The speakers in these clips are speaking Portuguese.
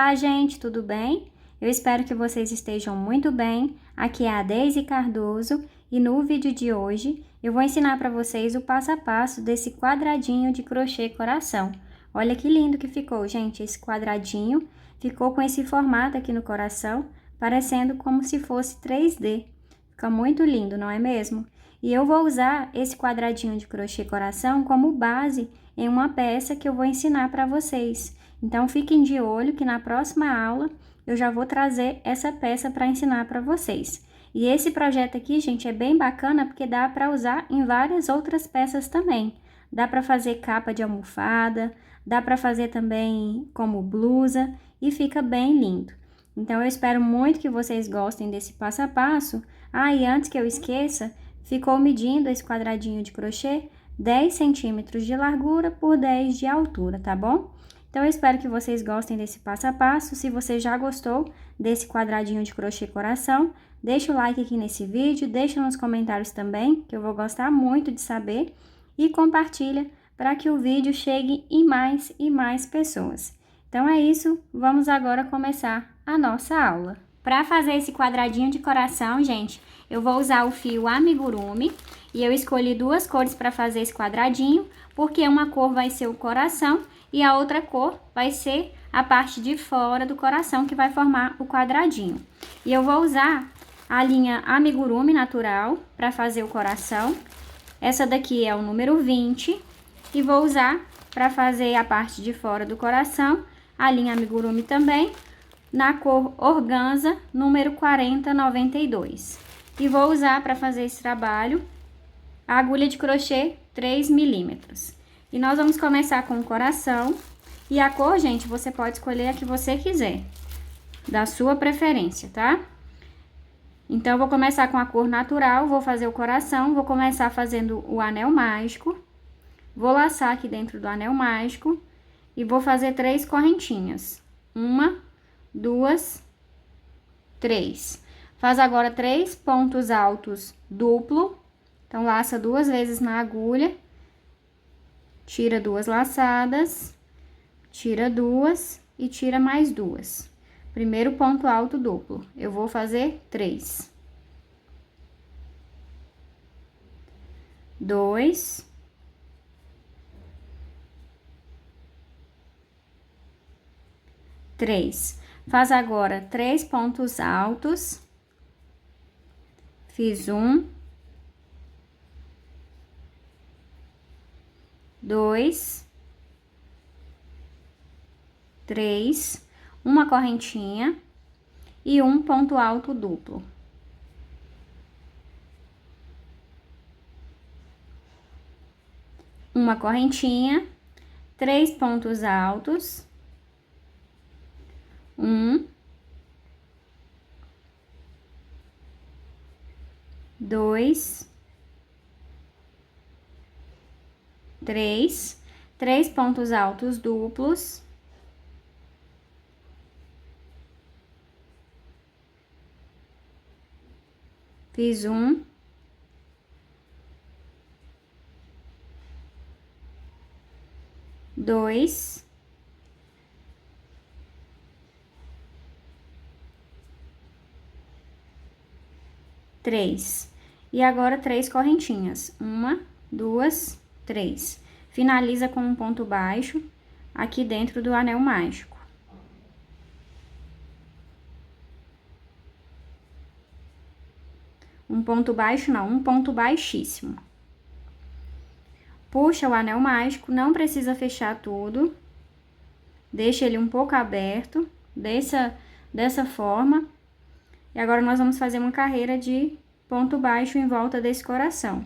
Olá, gente, tudo bem? Eu espero que vocês estejam muito bem. Aqui é a Deise Cardoso e no vídeo de hoje eu vou ensinar para vocês o passo a passo desse quadradinho de crochê coração. Olha que lindo que ficou, gente, esse quadradinho ficou com esse formato aqui no coração, parecendo como se fosse 3D. Fica muito lindo, não é mesmo? E eu vou usar esse quadradinho de crochê coração como base em uma peça que eu vou ensinar para vocês. Então, fiquem de olho que na próxima aula eu já vou trazer essa peça para ensinar para vocês. E esse projeto aqui, gente, é bem bacana porque dá para usar em várias outras peças também. Dá para fazer capa de almofada, dá para fazer também como blusa e fica bem lindo. Então, eu espero muito que vocês gostem desse passo a passo. Ah, e antes que eu esqueça, ficou medindo esse quadradinho de crochê 10 centímetros de largura por 10 de altura, tá bom? Então, eu espero que vocês gostem desse passo a passo. Se você já gostou desse quadradinho de crochê coração, deixa o like aqui nesse vídeo, deixa nos comentários também, que eu vou gostar muito de saber, e compartilha para que o vídeo chegue em mais e mais pessoas. Então, é isso, vamos agora começar a nossa aula. Para fazer esse quadradinho de coração, gente, eu vou usar o fio amigurumi e eu escolhi duas cores para fazer esse quadradinho, porque uma cor vai ser o coração e a outra cor vai ser a parte de fora do coração que vai formar o quadradinho. E eu vou usar a linha amigurumi natural para fazer o coração. Essa daqui é o número 20 e vou usar para fazer a parte de fora do coração a linha amigurumi também, na cor organza, número 4092. E vou usar para fazer esse trabalho a agulha de crochê 3 milímetros. E nós vamos começar com o coração. E a cor, gente, você pode escolher a que você quiser, da sua preferência, tá? Então, eu vou começar com a cor natural, vou fazer o coração, vou começar fazendo o anel mágico. Vou laçar aqui dentro do anel mágico e vou fazer 3 correntinhas. 1, 2, 3. Faz agora 3 pontos altos duplo. Então, laça 2 vezes na agulha. Tira 2 laçadas, tira 2 e tira mais 2. Primeiro ponto alto duplo, eu vou fazer 3. 2. 3. Faz agora 3 pontos altos. Fiz 1. 2, 3, uma correntinha e um ponto alto duplo. Uma correntinha, 3 pontos altos, 1, 2, 3 pontos altos duplos, fiz 1, 2, 3 e agora 3 correntinhas, 1, 2, 3. Finaliza com um ponto baixo aqui dentro do anel mágico. Um ponto baixo não, um ponto baixíssimo. Puxa o anel mágico, não precisa fechar tudo. Deixa ele um pouco aberto, dessa forma. E agora nós vamos fazer uma carreira de ponto baixo em volta desse coração.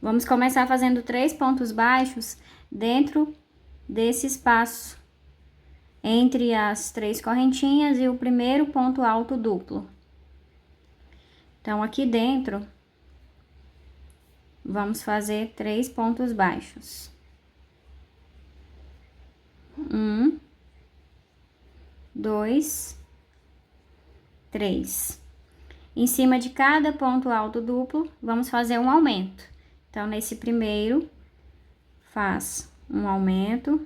Vamos começar fazendo 3 pontos baixos dentro desse espaço, entre as 3 correntinhas e o primeiro ponto alto duplo. Então, aqui dentro, vamos fazer 3 pontos baixos. 1, 2, 3. Em cima de cada ponto alto duplo, vamos fazer um aumento. Então, nesse primeiro, faz um aumento.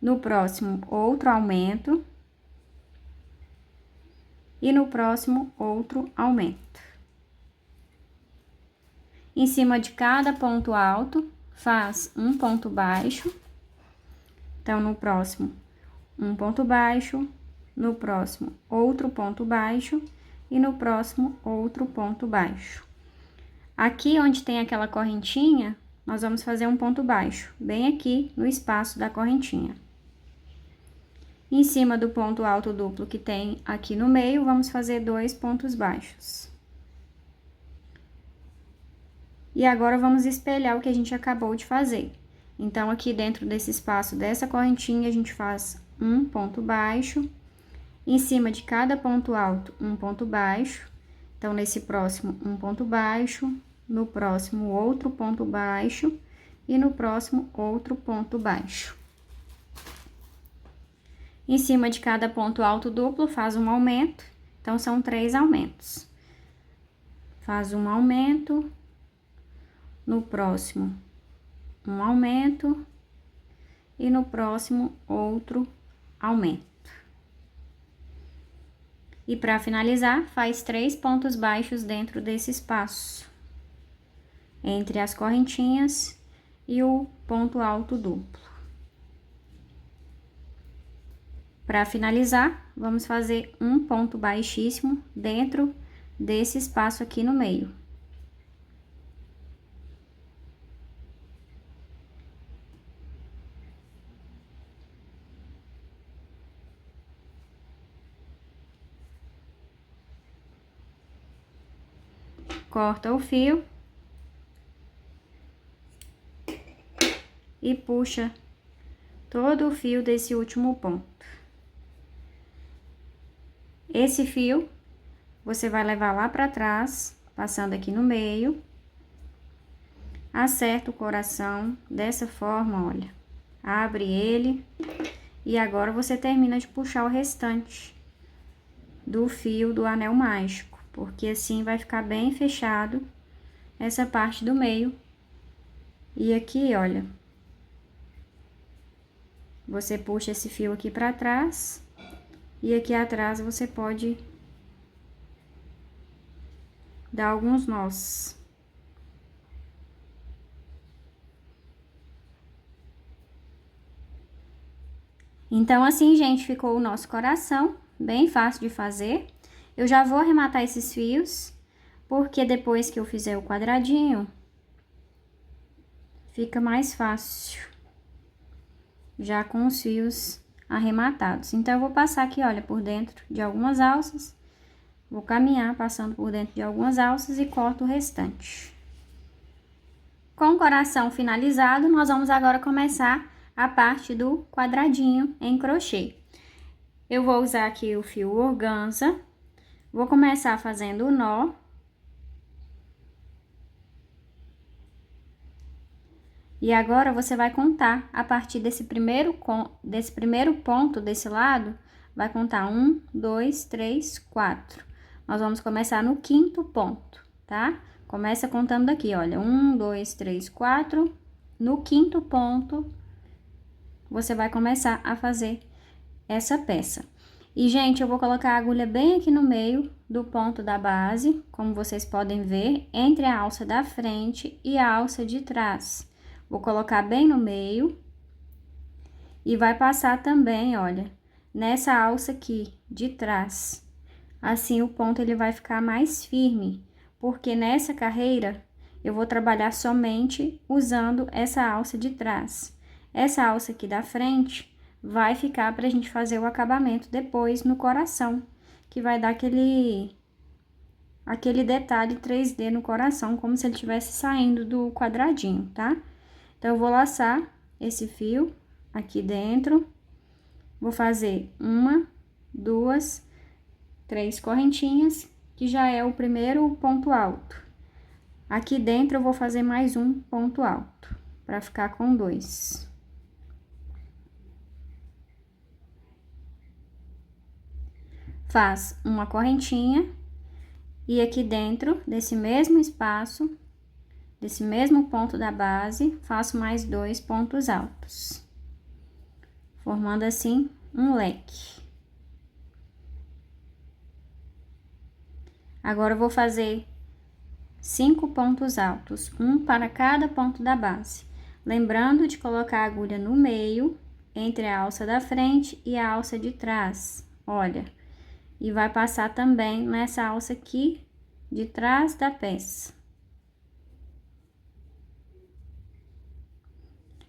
no próximo outro aumento e no próximo outro aumento. Em cima de cada ponto alto, faz um ponto baixo. Então, no próximo, um ponto baixo, no próximo, outro ponto baixo e no próximo, outro ponto baixo. Aqui onde tem aquela correntinha, nós vamos fazer um ponto baixo, bem aqui no espaço da correntinha. Em cima do ponto alto duplo que tem aqui no meio, vamos fazer 2 pontos baixos. E agora, vamos espelhar o que a gente acabou de fazer. Então, aqui dentro desse espaço dessa correntinha, a gente faz um ponto baixo. Em cima de cada ponto alto, um ponto baixo. Então, nesse próximo, um ponto baixo. No próximo, outro ponto baixo. E no próximo, outro ponto baixo. Em cima de cada ponto alto duplo, faz um aumento. Então, são 3 aumentos. Faz um aumento. No próximo, um aumento. E no próximo, outro aumento. E para finalizar, faz 3 pontos baixos dentro desse espaço, entre as correntinhas e o ponto alto duplo. Para finalizar, vamos fazer um ponto baixíssimo dentro desse espaço aqui no meio. Corta o fio e puxa todo o fio desse último ponto. Esse fio você vai levar lá para trás, passando aqui no meio. Acerta o coração dessa forma, olha. Abre ele e agora você termina de puxar o restante do fio do anel mágico, porque assim vai ficar bem fechado essa parte do meio. E aqui, olha, você puxa esse fio aqui para trás e aqui atrás você pode dar alguns nós. Então, assim, gente, ficou o nosso coração, bem fácil de fazer. Eu já vou arrematar esses fios, porque depois que eu fizer o quadradinho, fica mais fácil, já com os fios arrematados. Então, eu vou passar aqui, olha, por dentro de algumas alças, vou caminhar passando por dentro de algumas alças e corto o restante. Com o coração finalizado, nós vamos agora começar a parte do quadradinho em crochê. Eu vou usar aqui o fio organza, vou começar fazendo o nó. E agora você vai contar a partir desse primeiro ponto desse lado, vai contar 1, 2, 3, 4. Nós vamos começar no 5º ponto, tá? Começa contando daqui, olha, 1, 2, 3, 4. No 5º ponto, você vai começar a fazer essa peça. E, gente, eu vou colocar a agulha bem aqui no meio do ponto da base, como vocês podem ver, entre a alça da frente e a alça de trás. Vou colocar bem no meio e vai passar também, olha, nessa alça aqui de trás. Assim, o ponto ele vai ficar mais firme, porque nessa carreira eu vou trabalhar somente usando essa alça de trás. Essa alça aqui da frente vai ficar pra gente fazer o acabamento depois no coração, que vai dar aquele detalhe 3D no coração, como se ele estivesse saindo do quadradinho, tá? Então, eu vou laçar esse fio aqui dentro, vou fazer 1, 2, 3 correntinhas, que já é o primeiro ponto alto. Aqui dentro eu vou fazer mais um ponto alto, para ficar com 2. Faz uma correntinha e aqui dentro desse mesmo espaço, desse mesmo ponto da base, faço mais 2 pontos altos. formando assim um leque. Agora eu vou fazer 5 pontos altos, um para cada ponto da base. Lembrando de colocar a agulha no meio, entre a alça da frente e a alça de trás. Olha, e vai passar também nessa alça aqui de trás da peça.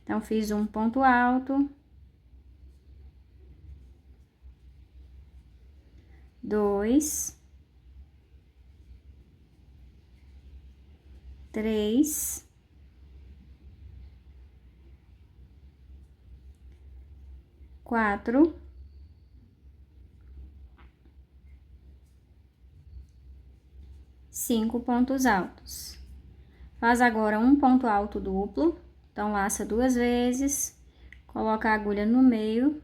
Então, fiz um ponto alto, 2, 3, 4, 5 pontos altos. Faz agora um ponto alto duplo, então laça 2 vezes, coloca a agulha no meio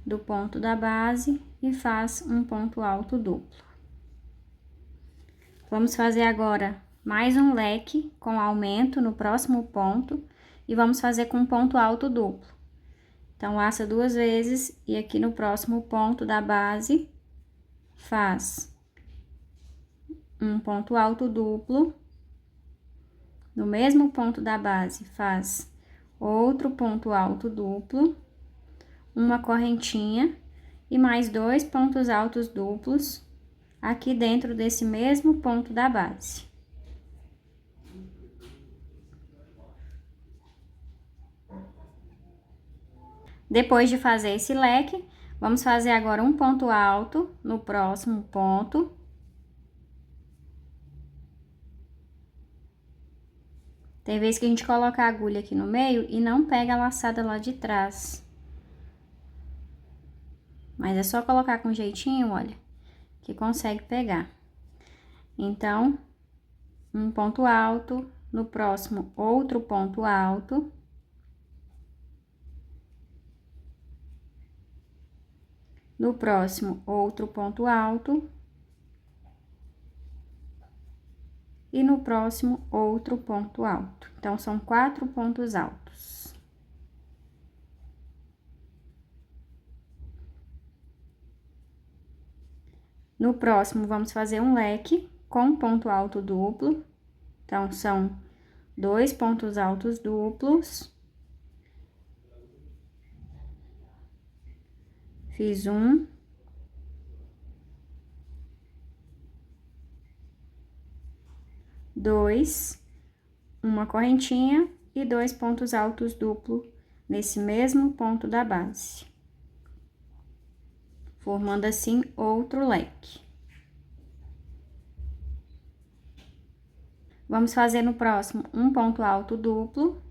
do ponto da base e faz um ponto alto duplo. Vamos fazer agora mais um leque com aumento no próximo ponto e vamos fazer com ponto alto duplo. Então, laça 2 vezes e aqui no próximo ponto da base faz um ponto alto duplo. No mesmo ponto da base faz outro ponto alto duplo, uma correntinha e mais 2 pontos altos duplos aqui dentro desse mesmo ponto da base. Depois de fazer esse leque, vamos fazer agora um ponto alto no próximo ponto. Tem vez que a gente coloca a agulha aqui no meio e não pega a laçada lá de trás. Mas é só colocar com jeitinho, olha, que consegue pegar. Então, um ponto alto, no próximo outro ponto alto. No próximo outro ponto alto. E no próximo outro ponto alto. Então, são 4 pontos altos. No próximo, vamos fazer um leque com ponto alto duplo. Então, são 2 pontos altos duplos. Fiz um. Dois, uma correntinha e 2 pontos altos duplo nesse mesmo ponto da base. Formando assim outro leque. Vamos fazer no próximo um ponto alto duplo.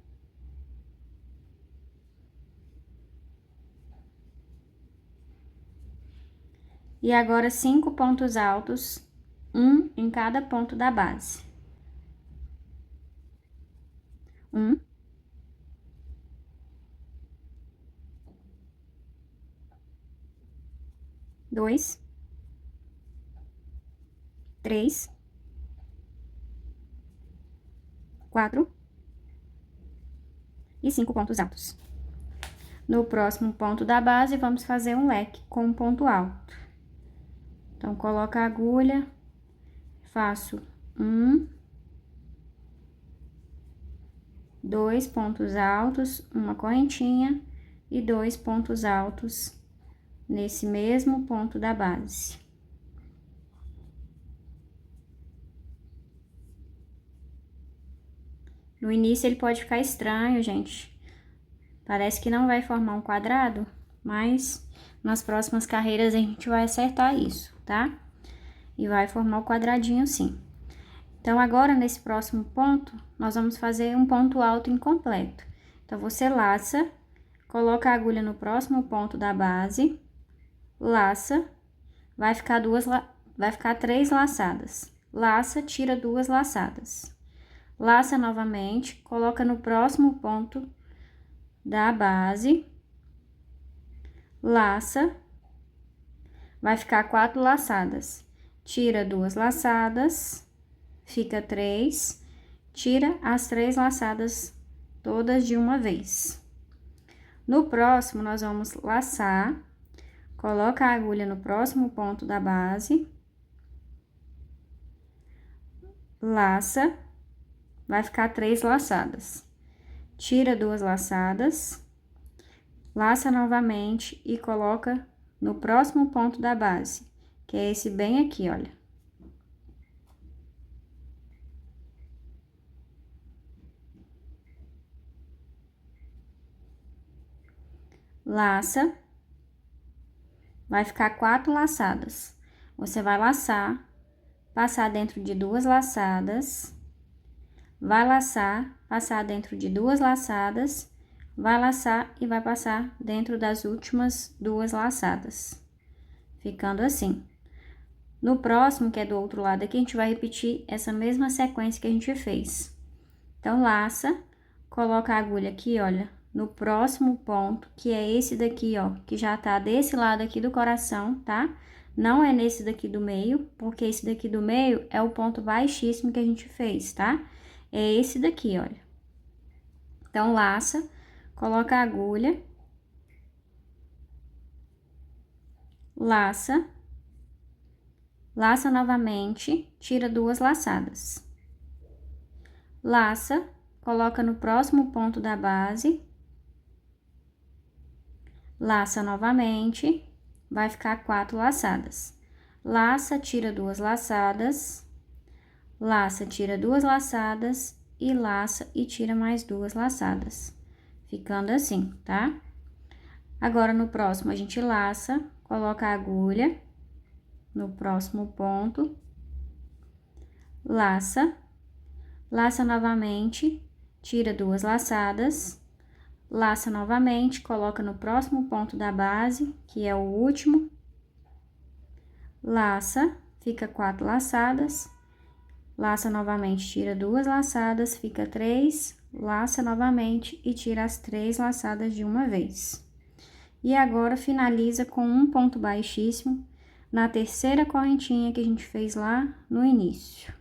E agora 5 pontos altos, um em cada ponto da base. 1, 2, 3, 4 e 5 pontos altos. No próximo ponto da base, vamos fazer um leque com um ponto alto. Então, coloco a agulha, faço 1, 2 pontos altos, uma correntinha e 2 pontos altos nesse mesmo ponto da base. No início ele pode ficar estranho, gente. Parece que não vai formar um quadrado, mas nas próximas carreiras a gente vai acertar isso, tá? E vai formar o quadradinho sim. Então, agora, nesse próximo ponto, nós vamos fazer um ponto alto incompleto. Então, você laça, coloca a agulha no próximo ponto da base, laça, vai ficar 3 laçadas. Laça, tira 2 laçadas. Laça novamente, coloca no próximo ponto da base, laça, vai ficar 4 laçadas. Tira 2 laçadas, fica 3, tira as 3 laçadas todas de uma vez. No próximo, nós vamos laçar, coloca a agulha no próximo ponto da base, laça, vai ficar 3 laçadas. Tira 2 laçadas, laça novamente e coloca no próximo ponto da base, que é esse bem aqui, olha. Laça, vai ficar 4 laçadas. Você vai laçar, passar dentro de 2 laçadas, vai laçar, passar dentro de 2 laçadas, vai laçar e vai passar dentro das últimas 2 laçadas, ficando assim. No próximo, que é do outro lado aqui, a gente vai repetir essa mesma sequência que a gente fez. Então, laça, coloca a agulha aqui, olha, no próximo ponto, que é esse daqui, ó, que já tá desse lado aqui do coração, tá? Não é nesse daqui do meio, porque esse daqui do meio é o ponto baixíssimo que a gente fez, tá? É esse daqui, olha. Então, laça, coloca a agulha, laça, laça novamente, tira 2 laçadas. Laça, coloca no próximo ponto da base, laça novamente, vai ficar 4 laçadas. Laça, tira 2 laçadas, laça, tira 2 laçadas e laça e tira mais 2 laçadas, ficando assim, tá? Agora, no próximo, a gente laça, coloca a agulha no próximo ponto, laça, laça novamente, tira 2 laçadas, laça novamente, coloca no próximo ponto da base, que é o último, laça, fica 4 laçadas, laça novamente, tira 2 laçadas, fica 3, laça novamente e tira as 3 laçadas de uma vez. E agora, finaliza com um ponto baixíssimo na terceira correntinha que a gente fez lá no início.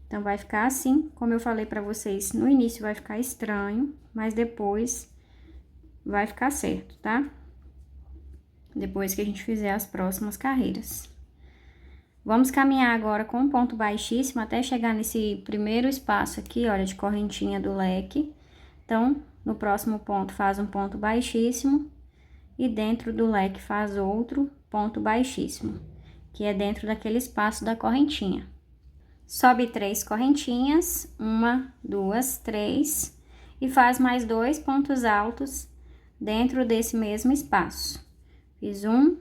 Então, vai ficar assim, como eu falei pra vocês, no início vai ficar estranho, mas depois vai ficar certo, tá? Depois que a gente fizer as próximas carreiras. Vamos caminhar agora com um ponto baixíssimo até chegar nesse primeiro espaço aqui, olha, de correntinha do leque. Então, no próximo ponto faz um ponto baixíssimo e dentro do leque faz outro ponto baixíssimo, que é dentro daquele espaço da correntinha. Sobe 3 correntinhas, 1, 2, 3, e faz mais 2 pontos altos dentro desse mesmo espaço. Fiz 1,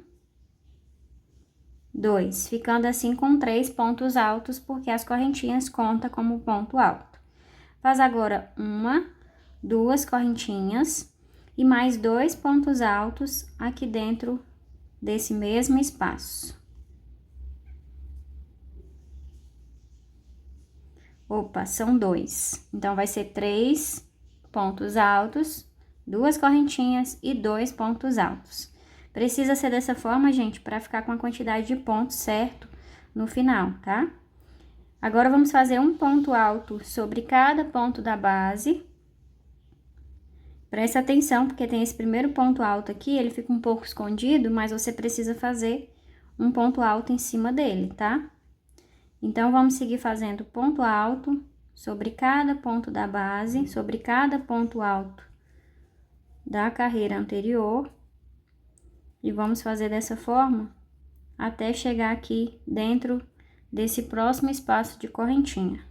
2, ficando assim com 3 pontos altos, porque as correntinhas contam como ponto alto. Faz agora 1, 2 correntinhas e mais 2 pontos altos aqui dentro desse mesmo espaço. Opa, são 2. Então, vai ser 3 pontos altos, 2 correntinhas e 2 pontos altos. Precisa ser dessa forma, gente, para ficar com a quantidade de pontos certo no final, tá? Agora, vamos fazer um ponto alto sobre cada ponto da base. Presta atenção, porque tem esse primeiro ponto alto aqui, ele fica um pouco escondido, mas você precisa fazer um ponto alto em cima dele, tá? Então, vamos seguir fazendo ponto alto sobre cada ponto da base, sobre cada ponto alto da carreira anterior. E vamos fazer dessa forma até chegar aqui dentro desse próximo espaço de correntinha.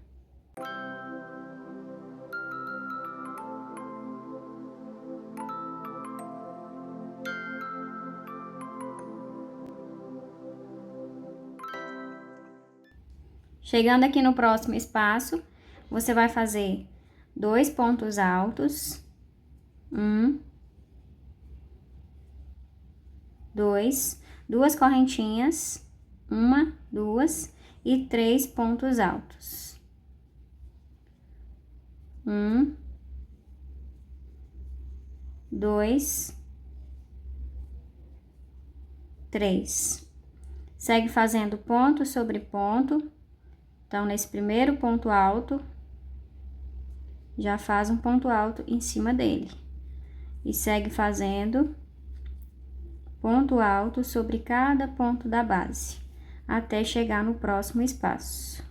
Chegando aqui no próximo espaço, você vai fazer 2 pontos altos, 1, 2, 2 correntinhas, 1, 2 e 3 pontos altos. 1, 2, 3. Segue fazendo ponto sobre ponto. Então, nesse primeiro ponto alto, já faz um ponto alto em cima dele. e segue fazendo ponto alto sobre cada ponto da base, até chegar no próximo espaço.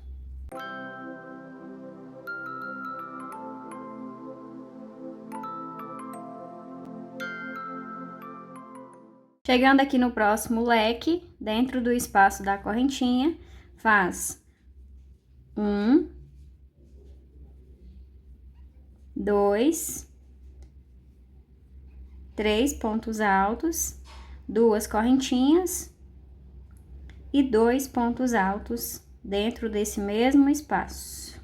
Chegando aqui no próximo leque, dentro do espaço da correntinha, faz 1, 2, 3 pontos altos, 2 correntinhas e 2 pontos altos dentro desse mesmo espaço.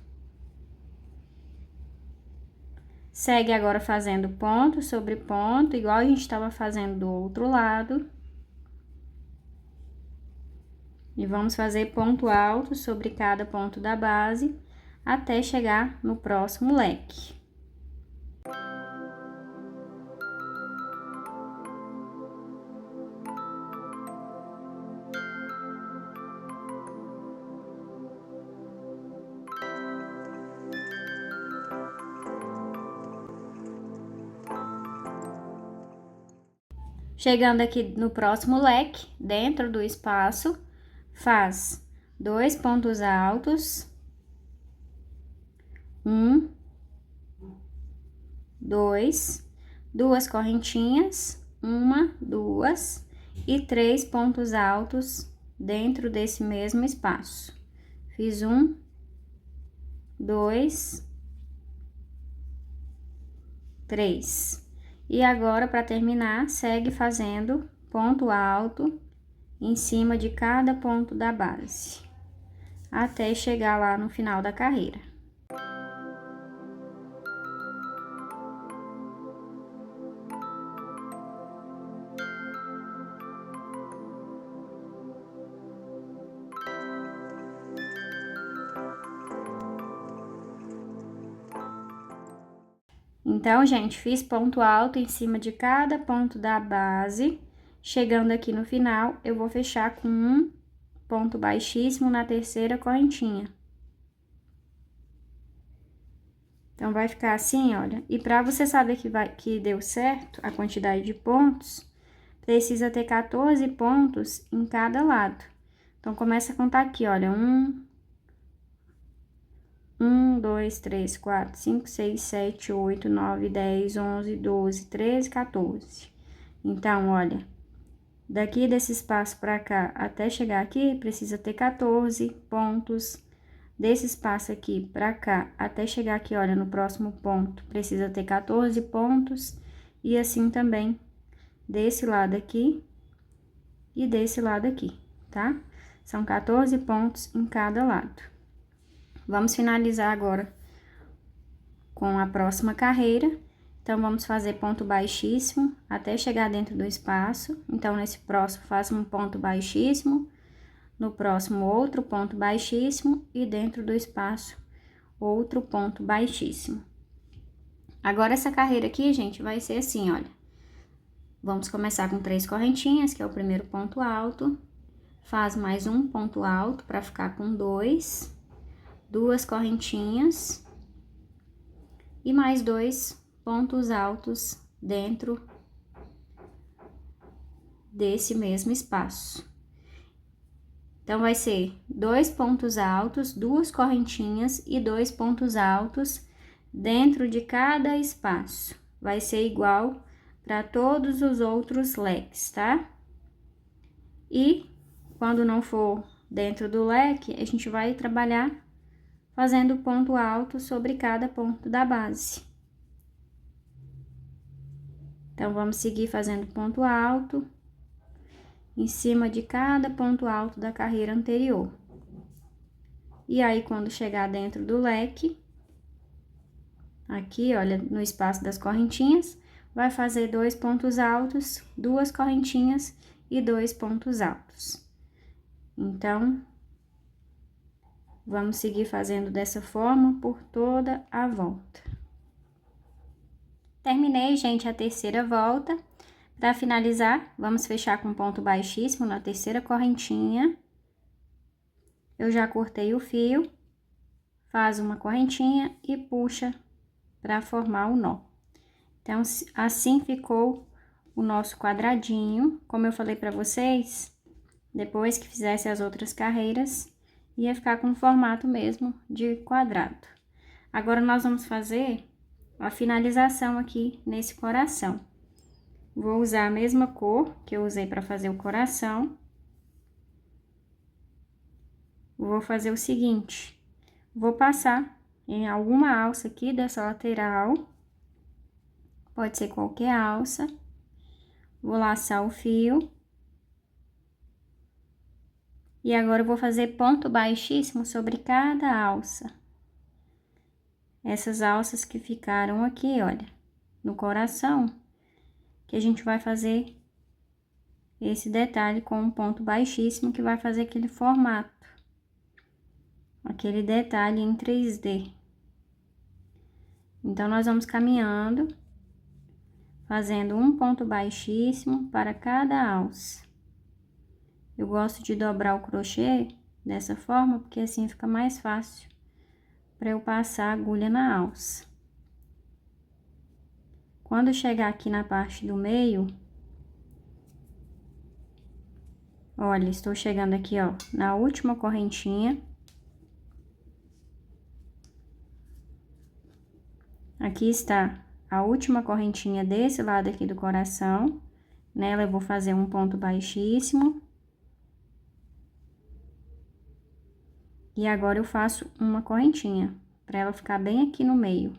Segue agora fazendo ponto sobre ponto, igual a gente estava fazendo do outro lado. E vamos fazer ponto alto sobre cada ponto da base, até chegar no próximo leque. Chegando aqui no próximo leque, dentro do espaço, faz 2 pontos altos, 1, 2, 2 correntinhas, 1, 2 e 3 pontos altos dentro desse mesmo espaço. Fiz 1, 2, 3. E agora, para terminar, segue fazendo ponto alto em cima de cada ponto da base, até chegar lá no final da carreira. Então, gente, fiz ponto alto em cima de cada ponto da base. Chegando aqui no final, eu vou fechar com um ponto baixíssimo na terceira correntinha. Então, vai ficar assim, olha. E para você saber que deu certo a quantidade de pontos, precisa ter 14 pontos em cada lado. Então, começa a contar aqui, olha. 1, 2, 3, 4, 5, 6, 7, 8, 9, 10, 11, 12, 13, 14. Então, olha, daqui desse espaço pra cá até chegar aqui, precisa ter 14 pontos. Desse espaço aqui pra cá até chegar aqui, olha, no próximo ponto, precisa ter 14 pontos. E assim também, desse lado aqui e desse lado aqui, tá? São 14 pontos em cada lado. Vamos finalizar agora com a próxima carreira. Então, vamos fazer ponto baixíssimo até chegar dentro do espaço. Então, nesse próximo, faço um ponto baixíssimo, no próximo, outro ponto baixíssimo e dentro do espaço, outro ponto baixíssimo. Agora, essa carreira aqui, gente, vai ser assim, olha. Vamos começar com 3 correntinhas, que é o primeiro ponto alto. Faz mais um ponto alto para ficar com 2. 2 correntinhas e mais 2 pontos altos dentro desse mesmo espaço. Então, vai ser 2 pontos altos, 2 correntinhas e 2 pontos altos dentro de cada espaço. Vai ser igual para todos os outros leques, tá? E quando não for dentro do leque, a gente vai trabalhar fazendo ponto alto sobre cada ponto da base. Então, vamos seguir fazendo ponto alto em cima de cada ponto alto da carreira anterior. E aí, quando chegar dentro do leque, aqui, olha, no espaço das correntinhas, vai fazer 2 pontos altos, 2 correntinhas e 2 pontos altos. Então, vamos seguir fazendo dessa forma por toda a volta. Terminei, gente, a terceira volta. Para finalizar, vamos fechar com ponto baixíssimo na terceira correntinha. Eu já cortei o fio, faz uma correntinha e puxa para formar o nó. Então, assim ficou o nosso quadradinho. Como eu falei pra vocês, depois que fizesse as outras carreiras, ia ficar com o formato mesmo de quadrado. Agora, nós vamos fazer a finalização aqui nesse coração. Vou usar a mesma cor que eu usei para fazer o coração. Vou fazer o seguinte, vou passar em alguma alça aqui dessa lateral, pode ser qualquer alça. Vou laçar o fio. E agora eu vou fazer ponto baixíssimo sobre cada alça. Essas alças que ficaram aqui, olha, no coração, que a gente vai fazer esse detalhe com um ponto baixíssimo que vai fazer aquele formato. Aquele detalhe em 3D. Então, nós vamos caminhando, fazendo um ponto baixíssimo para cada alça. Eu gosto de dobrar o crochê dessa forma, porque assim fica mais fácil para eu passar a agulha na alça. Quando chegar aqui na parte do meio, olha, estou chegando aqui, ó, na última correntinha. Aqui está a última correntinha desse lado aqui do coração. Nela eu vou fazer um ponto baixíssimo. E agora eu faço uma correntinha, para ela ficar bem aqui no meio.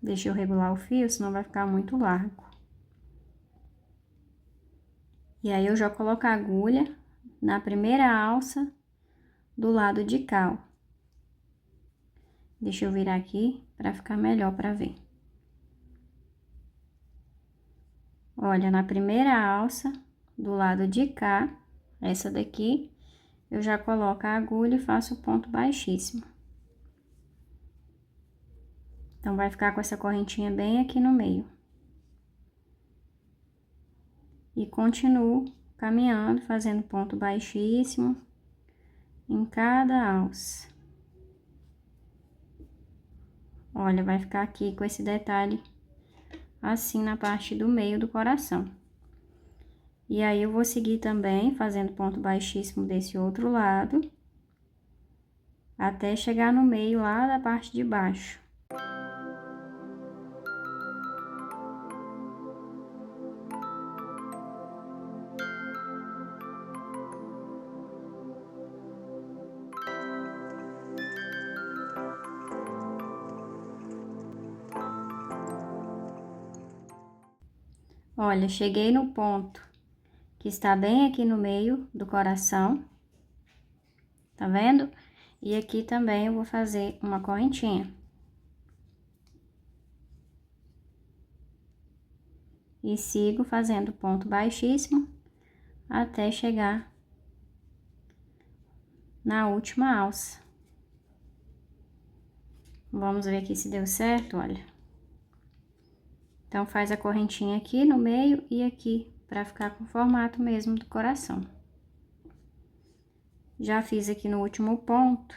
Deixa eu regular o fio, senão vai ficar muito largo. E aí, eu já coloco a agulha na primeira alça do lado de cá, ó. Deixa eu virar aqui para ficar melhor para ver. Olha, na primeira alça do lado de cá, essa daqui, eu já coloco a agulha e faço o ponto baixíssimo. Então, vai ficar com essa correntinha bem aqui no meio. E continuo caminhando, fazendo ponto baixíssimo em cada alça. Olha, vai ficar aqui com esse detalhe assim na parte do meio do coração. E aí, eu vou seguir também fazendo ponto baixíssimo desse outro lado, até chegar no meio lá da parte de baixo. Olha, cheguei no ponto que está bem aqui no meio do coração, tá vendo? E aqui também eu vou fazer uma correntinha. E sigo fazendo ponto baixíssimo até chegar na última alça. Vamos ver aqui se deu certo, olha. Então, faz a correntinha aqui no meio e aqui, para ficar com o formato mesmo do coração. Já fiz aqui no último ponto,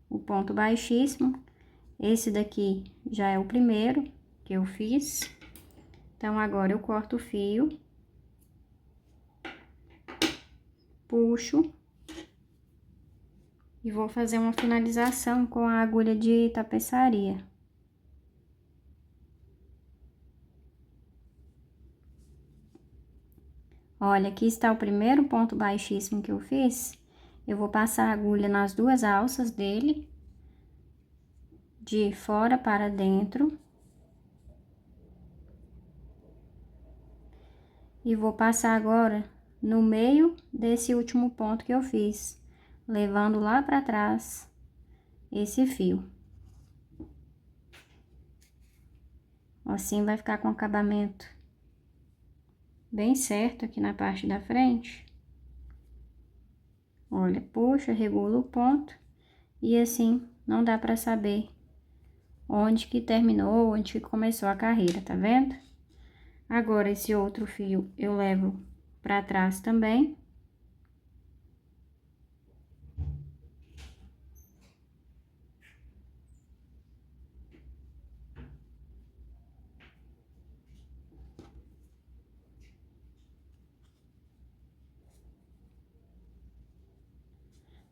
o ponto baixíssimo. Esse daqui já é o primeiro que eu fiz. Então, agora eu corto o fio. Puxo. E vou fazer uma finalização com a agulha de tapeçaria. Olha, aqui está o primeiro ponto baixíssimo que eu fiz. Eu vou passar a agulha nas duas alças dele, de fora para dentro. E vou passar agora no meio desse último ponto que eu fiz, levando lá para trás esse fio. Assim vai ficar com acabamento bem certo aqui na parte da frente. Olha, puxa, regula o ponto e assim não dá para saber onde que terminou, onde que começou a carreira, tá vendo? Agora, esse outro fio eu levo para trás também.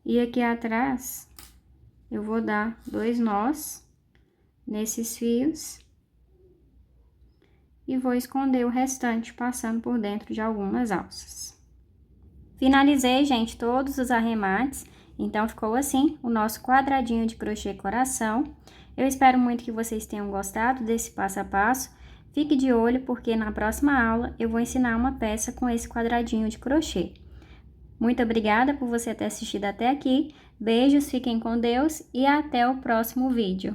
E aqui atrás, eu vou dar 2 nós nesses fios. E vou esconder o restante passando por dentro de algumas alças. Finalizei, gente, todos os arremates. Então, ficou assim o nosso quadradinho de crochê coração. Eu espero muito que vocês tenham gostado desse passo a passo. Fique de olho, porque na próxima aula eu vou ensinar uma peça com esse quadradinho de crochê. Muito obrigada por você ter assistido até aqui. Beijos, fiquem com Deus e até o próximo vídeo.